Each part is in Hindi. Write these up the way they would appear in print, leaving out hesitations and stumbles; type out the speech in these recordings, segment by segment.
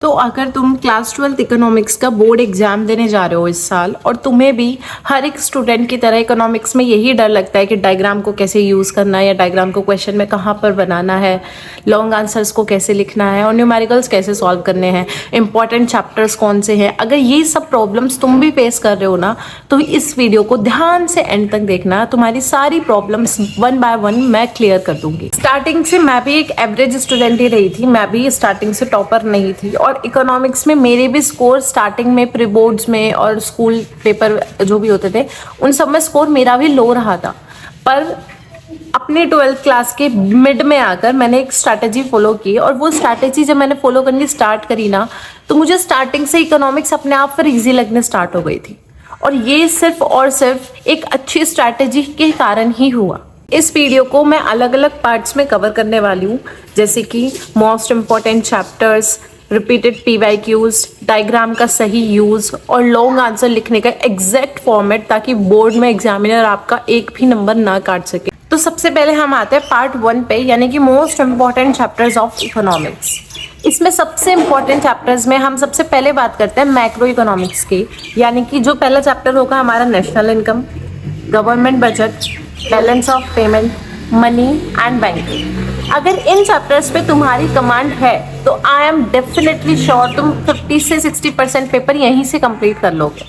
तो अगर तुम क्लास 12 इकोनॉमिक्स का बोर्ड एग्जाम देने जा रहे हो इस साल और तुम्हें भी हर एक स्टूडेंट की तरह इकोनॉमिक्स में यही डर लगता है कि डायग्राम को कैसे यूज़ करना है या डायग्राम को क्वेश्चन में कहाँ पर बनाना है, लॉन्ग आंसर्स को कैसे लिखना है और न्यूमेरिकल्स कैसे सॉल्व करने हैं, इंपॉर्टेंट चैप्टर्स कौन से हैं, अगर ये सब प्रॉब्लम्स तुम भी फेस कर रहे हो ना तो इस वीडियो को ध्यान से एंड तक देखना। तुम्हारी सारी प्रॉब्लम्स वन बाय वन मैं क्लियर कर दूंगी। स्टार्टिंग से मैं भी एक एवरेज स्टूडेंट ही रही थी, मैं भी स्टार्टिंग से टॉपर नहीं थी और इकोनॉमिक्स में मेरे भी स्कोर स्टार्टिंग में प्री बोर्ड्स में और स्कूल पेपर जो भी होते थे उन सब में स्कोर मेरा भी लो रहा था। पर अपने 12th क्लास के मिड में आकर मैंने एक स्ट्रैटेजी फॉलो की और वो स्ट्रैटेजी जब मैंने फॉलो करनी स्टार्ट करी ना तो मुझे स्टार्टिंग से इकोनॉमिक्स अपने आप पर ईजी लगने स्टार्ट हो गई थी और ये सिर्फ और सिर्फ एक अच्छी स्ट्रैटेजी के कारण ही हुआ। इस वीडियो को मैं अलग अलग पार्ट्स में कवर करने वाली हूँ, जैसे कि most important chapters, repeated PYQs, diagram का सही यूज और लॉन्ग आंसर लिखने का एग्जैक्ट फॉर्मेट, ताकि बोर्ड में एग्जामिनर आपका एक भी नंबर ना काट सके। तो सबसे पहले हम आते हैं पार्ट 1 पे, यानी कि most important chapters of economics. इसमें सबसे इम्पॉर्टेंट चैप्टर्स में हम सबसे पहले बात करते हैं मैक्रो इकोनॉमिक्स की, यानी कि जो पहला चैप्टर होगा हमारा national income, government budget, balance of payment, money and banking. अगर इन चैप्टर्स पे तुम्हारी कमांड है तो आई एम डेफिनेटली श्योर तुम 50 से 60% पेपर यहीं से कंप्लीट कर लोगे।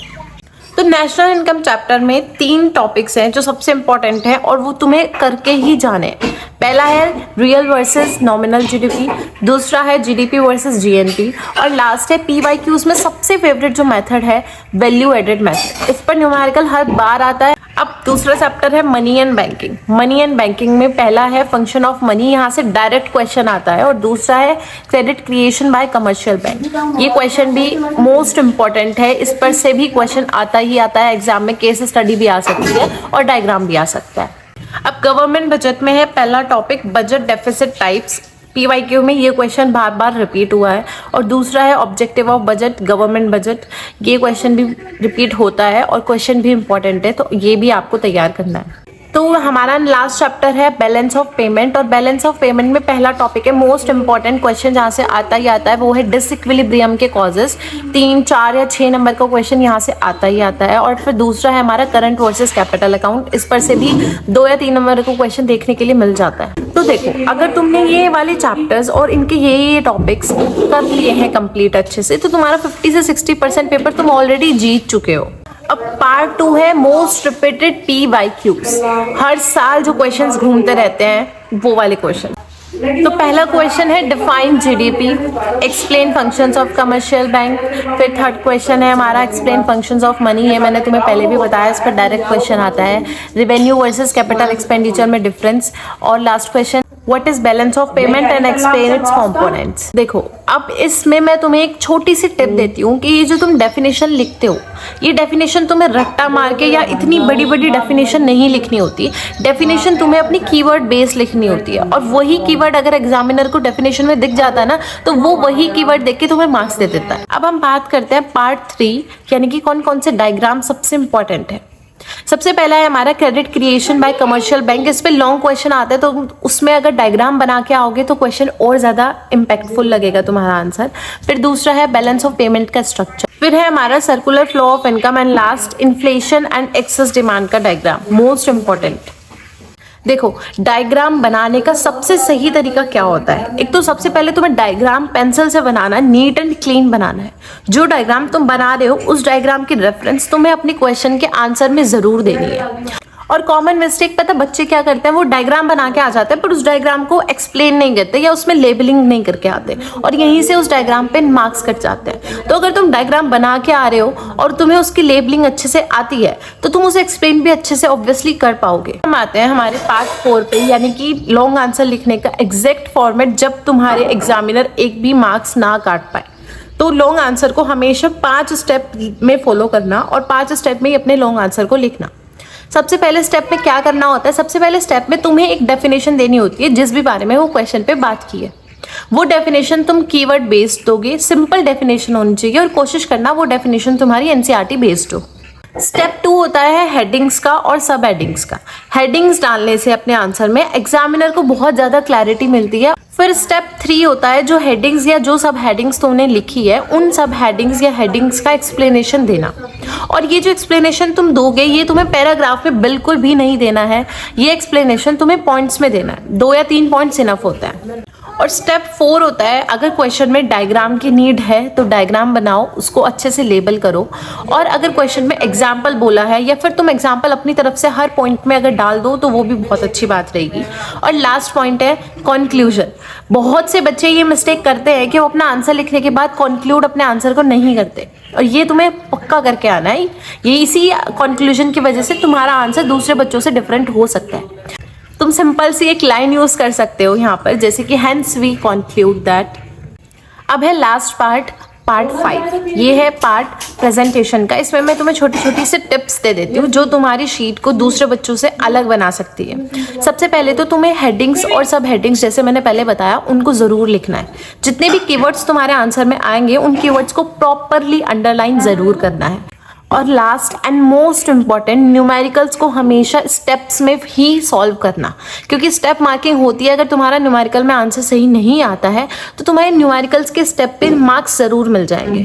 तो नेशनल इनकम चैप्टर में 3 टॉपिक्स हैं जो सबसे इंपॉर्टेंट है और वो तुम्हें करके ही जाने हैं। पहला है रियल वर्सेस नॉमिनल जीडीपी, दूसरा है जीडीपी वर्सेस जीएनपी और लास्ट है PYQs में सबसे फेवरेट जो मेथड है वैल्यू एडेड मेथड। इस पर न्यूमेरिकल हर बार आता है। अब दूसरा चैप्टर है money and banking. Money and banking में पहला है फंक्शन ऑफ मनी, यहाँ से डायरेक्ट क्वेश्चन आता है और दूसरा है credit creation bye commercial bank. ये क्वेश्चन भी मोस्ट इंपॉर्टेंट है, इस पर से भी क्वेश्चन आता ही आता है। एग्जाम में केस स्टडी भी आ सकती है और डायग्राम भी आ सकता है। अब गवर्नमेंट बजट में है पहला topic budget deficit types. PYQ में ये क्वेश्चन बार बार रिपीट हुआ है और दूसरा है objective of budget, government budget. ये क्वेश्चन भी रिपीट होता है और क्वेश्चन भी इंपॉर्टेंट है, तो ये भी आपको तैयार करना है। तो हमारा लास्ट चैप्टर है बैलेंस ऑफ पेमेंट और बैलेंस ऑफ पेमेंट में पहला टॉपिक है मोस्ट इंपॉर्टेंट क्वेश्चन जहाँ से आता ही आता है, वो है डिसइक्विलिब्रियम के कॉजेस। 3, 4 या 6 नंबर का क्वेश्चन यहाँ से आता ही आता है। और फिर दूसरा है हमारा करंट वर्सेस कैपिटल अकाउंट, इस पर से भी 2 या 3 नंबर का क्वेश्चन देखने के लिए मिल जाता है। तो देखो, अगर तुमने ये वाले चैप्टर्स और इनके ये टॉपिक्स कर लिए हैं कंप्लीट अच्छे से, तो तुम्हारा 50 से 60% पेपर तुम ऑलरेडी जीत चुके हो। अब पार्ट 2 है मोस्ट रिपीटेड PYQs। हर साल जो क्वेश्चंस घूमते रहते हैं वो वाले क्वेश्चन। तो पहला क्वेश्चन है define GDP, explain functions of commercial bank. फिर थर्ड क्वेश्चन है हमारा एक्सप्लेन फंक्शंस ऑफ मनी। ये मैंने तुम्हें पहले भी बताया, इस पर डायरेक्ट क्वेश्चन आता है। रेवेन्यू वर्सेस कैपिटल एक्सपेंडिचर में डिफरेंस। और last question what is balance of payment and explain it's components. देखो, अब इसमें मैं तुम्हें एक छोटी सी टिप देती हूँ कि ये जो तुम डेफिनेशन लिखते हो, ये डेफिनेशन तुम्हें रट्टा मार के या इतनी बड़ी बड़ी डेफिनेशन नहीं लिखनी होती। डेफिनेशन तुम्हें अपनी कीवर्ड बेस लिखनी होती है और वही कीवर्ड अगर एग्जामिनर को डेफिनेशन में दिख जाता है ना तो वो वही कीवर्ड देख के तुम्हें मार्क्स दे देता है। अब हम बात करते हैं पार्ट 3, यानी कि कौन कौन से डायग्राम सबसे इंपॉर्टेंट है। सबसे पहला है हमारा credit creation bye commercial bank. इस पे लॉन्ग क्वेश्चन आते हैं, तो उसमें अगर डायग्राम बना के आओगे तो क्वेश्चन और ज्यादा इम्पैक्टफुल लगेगा तुम्हारा आंसर। फिर दूसरा है बैलेंस ऑफ पेमेंट का स्ट्रक्चर। फिर है हमारा circular flow of income and last inflation and excess demand का डायग्राम, मोस्ट इंपॉर्टेंट। देखो, डायग्राम बनाने का सबसे सही तरीका क्या होता है। एक तो सबसे पहले तुम्हें डायग्राम पेंसिल से बनाना है, नीट एंड क्लीन बनाना है। जो डायग्राम तुम बना रहे हो उस डायग्राम की रेफरेंस तुम्हें अपने क्वेश्चन के आंसर में जरूर देनी है। और कॉमन मिस्टेक पता बच्चे क्या करते हैं, वो डायग्राम बना के आ जाते हैं पर उस डायग्राम को एक्सप्लेन नहीं करते या उसमें लेबलिंग नहीं करके आते और यहीं से उस डायग्राम पे मार्क्स कट जाते हैं। तो अगर तुम डायग्राम बना के आ रहे हो और तुम्हें उसकी लेबलिंग अच्छे से आती है तो तुम उसे एक्सप्लेन भी अच्छे से ऑब्वियसली कर पाओगे। हम आते हैं हमारे पार्ट 4 पे, यानी कि लॉन्ग आंसर लिखने का एग्जैक्ट फॉर्मेट जब तुम्हारे एग्जामिनर एक भी मार्क्स ना काट पाए। तो लॉन्ग आंसर को हमेशा 5 स्टेप में फॉलो करना और 5 स्टेप में ही अपने लॉन्ग आंसर को लिखना। सबसे पहले स्टेप में क्या करना होता है, सबसे पहले स्टेप में तुम्हें एक डेफिनेशन देनी होती है जिस भी बारे में वो क्वेश्चन पे बात की है। वो डेफिनेशन तुम कीवर्ड बेस्ड दोगे, सिंपल डेफिनेशन होनी चाहिए और कोशिश करना वो डेफिनेशन तुम्हारी NCERT बेस्ड हो। स्टेप 2 होता है हेडिंग्स का और सब हेडिंग्स का। हेडिंग्स डालने से अपने आंसर में एग्जामिनर को बहुत ज़्यादा क्लैरिटी मिलती है फिर स्टेप 3 होता है जो हेडिंग्स या जो सब हेडिंग्स तुमने लिखी है उन सब हेडिंग्स या हेडिंग्स का एक्सप्लेनेशन देना। और ये जो एक्सप्लेनेशन तुम दोगे ये तुम्हें पैराग्राफ में बिल्कुल भी नहीं देना है, ये एक्सप्लेनेशन तुम्हें पॉइंट्स में देना है। 2 या 3 पॉइंट्स इनफ होता है। और स्टेप 4 होता है अगर क्वेश्चन में डायग्राम की नीड है तो डायग्राम बनाओ, उसको अच्छे से लेबल करो। और अगर क्वेश्चन में एग्जाम्पल बोला है या फिर तुम एग्जाम्पल अपनी तरफ से हर पॉइंट में अगर डाल दो तो वो भी बहुत अच्छी बात रहेगी। और लास्ट पॉइंट है कंक्लूजन। बहुत से बच्चे ये मिस्टेक करते हैं कि वो अपना आंसर लिखने के बाद कंक्लूड अपने आंसर को नहीं करते, और ये तुम्हें पक्का करके आना है। ये इसी कंक्लूजन की वजह से तुम्हारा आंसर दूसरे बच्चों से डिफरेंट हो सकता है। तुम सिंपल सी एक लाइन यूज कर सकते हो यहाँ पर, जैसे कि हेंस वी कंक्लूड दैट। अब है लास्ट पार्ट 5। ये है पार्ट प्रेजेंटेशन का। इसमें मैं तुम्हें छोटी छोटी से टिप्स दे देती हूँ जो तुम्हारी शीट को दूसरे बच्चों से अलग बना सकती है। सबसे पहले तो तुम्हें हेडिंग्स और सब हेडिंग्स जैसे मैंने पहले बताया उनको ज़रूर लिखना है। जितने भी कीवर्ड्स तुम्हारे आंसर में आएंगे उन कीवर्ड्स को प्रॉपरली अंडरलाइन ज़रूर करना है। और last and most important, numericals को हमेशा स्टेप्स में ही सॉल्व करना, क्योंकि स्टेप मार्किंग होती है। अगर तुम्हारा न्यूमेरिकल में आंसर सही नहीं आता है तो तुम्हारे न्यूमेरिकल्स के स्टेप पे मार्क्स ज़रूर मिल जाएंगे।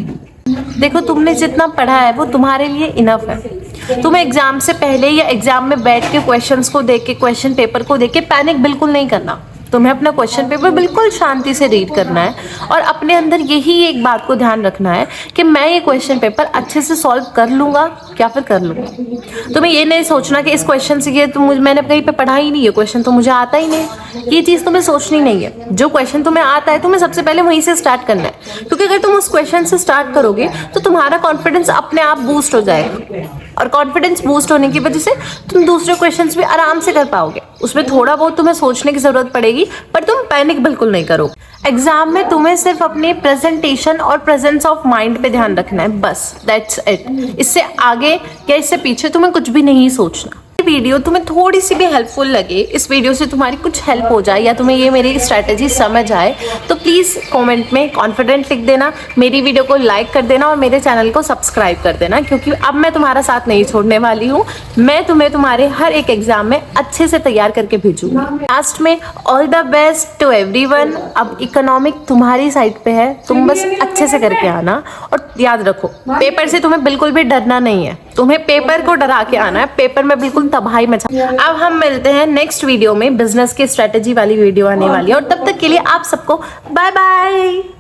देखो तुमने जितना पढ़ा है वो तुम्हारे लिए इनफ है। तुम्हें एग्जाम से पहले या एग्जाम में बैठ के क्वेश्चंस को देख के, क्वेश्चन पेपर को देख के पैनिक बिल्कुल नहीं करना। तुम्हें अपना क्वेश्चन पेपर बिल्कुल शांति से रीड करना है और अपने अंदर यही एक बात को ध्यान रखना है कि मैं ये क्वेश्चन पेपर अच्छे से सॉल्व कर लूँगा या फिर कर लूँगा। तुम्हें ये नहीं सोचना कि इस क्वेश्चन से ये मैंने कहीं पे पढ़ा ही नहीं है, क्वेश्चन तो मुझे आता ही नहीं। ये चीज़ तुम्हें सोचनी नहीं है। जो क्वेश्चन तुम्हें आता है तुम्हें सबसे पहले वहीं से स्टार्ट करना है, क्योंकि अगर तुम उस क्वेश्चन से स्टार्ट करोगे तो तुम्हारा कॉन्फिडेंस अपने आप बूस्ट हो जाएगा, और कॉन्फिडेंस बूस्ट होने की वजह से तुम दूसरे क्वेश्चंस भी आराम से कर पाओगे। उसमें थोड़ा बहुत तुम्हें सोचने की जरूरत पड़ेगी पर तुम पैनिक बिल्कुल नहीं करोगे। एग्जाम में तुम्हें सिर्फ अपनी प्रेजेंटेशन और प्रेजेंस ऑफ माइंड पे ध्यान रखना है, बस दैट्स इट। इससे आगे या इससे पीछे तुम्हें कुछ भी नहीं सोचना। वीडियो तुम्हें थोड़ी सी भी हेल्पफुल लगे, इस वीडियो से तुम्हारी कुछ हेल्प हो जाए या तुम्हें ये मेरी स्ट्रैटेजी समझ आए तो प्लीज़ कमेंट में कॉन्फिडेंट लिख देना, मेरी वीडियो को लाइक कर देना और मेरे चैनल को सब्सक्राइब कर देना, क्योंकि अब मैं तुम्हारा साथ नहीं छोड़ने वाली हूँ। मैं तुम्हें तुम्हारे हर एक एग्जाम में अच्छे से तैयार करके भेजूंगी। लास्ट में all the best to everyone. अब इकोनॉमिक तुम्हारी साइड पे है, तुम बस अच्छे से करके आना। और याद रखो पेपर से तुम्हें बिल्कुल भी डरना नहीं है, तुम्हें पेपर को डरा के आना है। पेपर में बिल्कुल तबाही मचा। अब हम मिलते हैं नेक्स्ट वीडियो में, बिजनेस की स्ट्रेटेजी वाली वीडियो आने वाली है, और तब तक के लिए आप सबको बाय बाय।